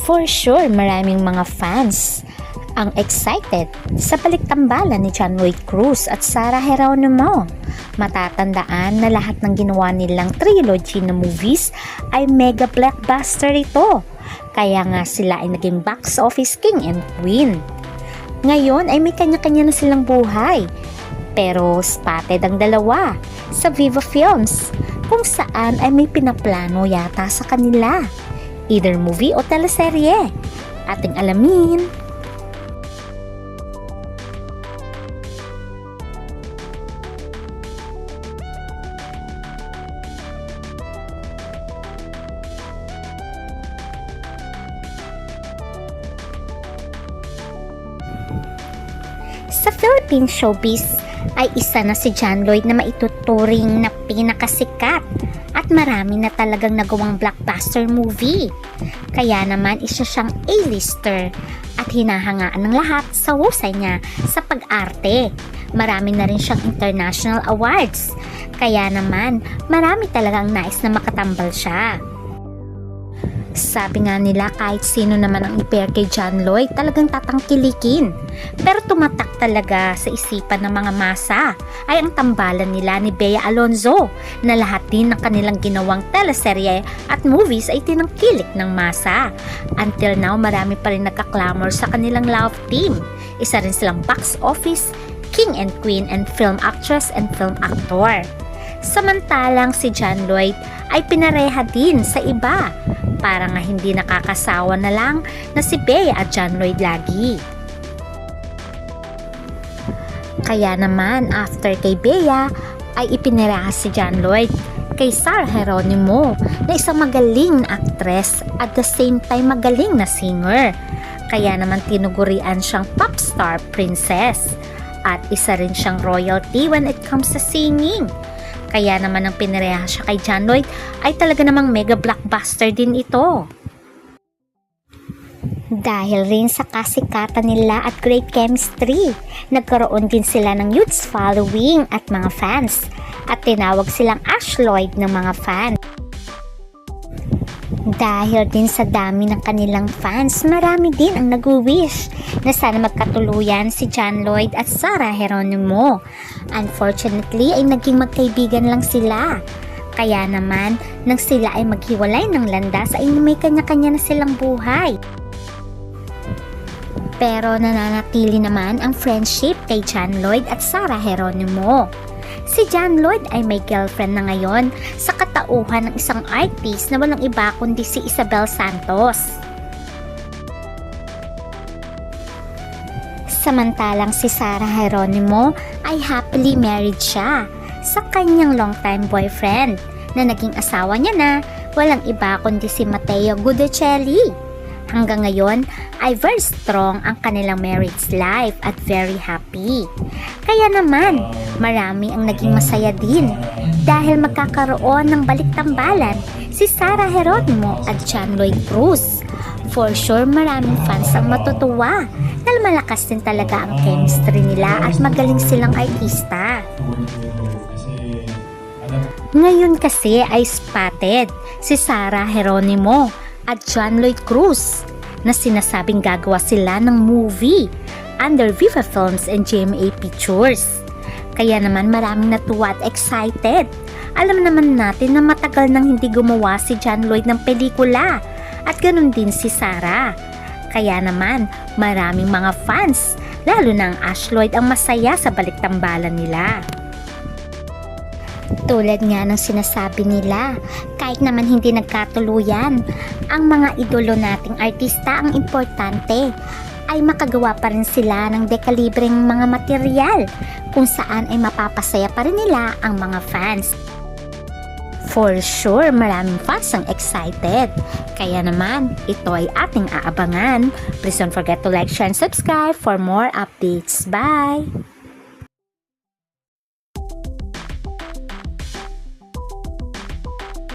For sure, maraming mga fans ang excited sa balik-tambalan ni John Lloyd Cruz at Sarah Geronimo. Matatandaan na lahat ng ginawa nilang trilogy na movies ay mega blockbuster ito. Kaya nga sila ay naging box office king and queen. Ngayon ay may kanya-kanya na silang buhay. Pero spotted ang dalawa sa Viva Films kung saan ay may pinaplano yata sa kanila. Either movie o teleserye. Ating alamin. Sa Philippine showbiz ay isa na si John Lloyd na maituturing na pinakasikat at marami na talagang nagawang blockbuster movie. Kaya naman isa siyang A-lister at hinahangaan ng lahat sa husay niya sa pag-arte. Marami na rin siyang international awards. Kaya naman marami talagang nais na makatambal siya. Sabi nga nila kahit sino naman ang i-pair kay John Lloyd talagang tatangkilikin. Pero tumatak talaga sa isipan ng mga masa ay ang tambalan nila ni Bea Alonzo na lahat din ng kanilang ginawang teleserye at movies ay tinangkilik ng masa. Until now marami pa rin nagka-clamor sa kanilang love team. Isa rin silang box office, king and queen and film actress and film actor. Samantalang si John Lloyd ay pinareha din sa iba. Para nga hindi nakakasawa na lang na si Bea at John Lloyd lagi. Kaya naman after kay Bea ay ipiniraha si John Lloyd kay Sarah Geronimo na isang magaling na actress at the same time magaling na singer. Kaya naman tinugurian siyang pop star princess at isa rin siyang royalty when it comes sa singing. Kaya naman ang pinireha siya kay John Lloyd ay talaga namang mega blockbuster din ito. Dahil rin sa kasikatan nila at great chemistry, nagkaroon din sila ng huge following at mga fans at tinawag silang Ash Lloyd ng mga fans. Dahil din sa dami ng kanilang fans, marami din ang nag-wish na sana magkatuluyan si John Lloyd at Sarah Geronimo. Unfortunately ay naging magkaibigan lang sila. Kaya naman, nang sila ay maghiwalay ng landas ay may kanya-kanya na silang buhay. Pero nananatili naman ang friendship kay John Lloyd at Sarah Geronimo. Si John Lloyd ay may girlfriend na ngayon sa katauhan ng isang artist na walang iba kundi si Isabel Santos. Samantalang si Sarah Geronimo ay happily married siya sa kanyang longtime boyfriend na naging asawa niya na walang iba kundi si Matteo Guidocelli. Hanggang ngayon ay very strong ang kanilang marriage life at very happy. Kaya naman marami ang naging masaya din dahil magkakaroon ng balik-tambalan si Sarah Geronimo at John Lloyd Cruz. For sure maraming fans ang matutuwa dahil malakas din talaga ang chemistry nila at magaling silang artista. Ngayon kasi ay spotted si Sarah Geronimo at John Lloyd Cruz na sinasabing gagawa sila ng movie under Viva Films and GMA Pictures. Kaya naman maraming natuwa at excited. Alam naman natin na matagal nang hindi gumawa si John Lloyd ng pelikula at ganun din si Sarah. Kaya naman maraming mga fans, lalo na ang Ash Lloyd ang masaya sa balik-tambalan nila. Tulad nga ng sinasabi nila, kahit naman hindi nagkatuluyan, ang mga idolo nating artista ang importante ay makagawa pa rin sila ng dekalibreng mga material kung saan ay mapapasaya pa rin nila ang mga fans. For sure, maraming fans ang excited. Kaya naman, ito ay ating aabangan. Please don't forget to like, share, and subscribe for more updates. Bye!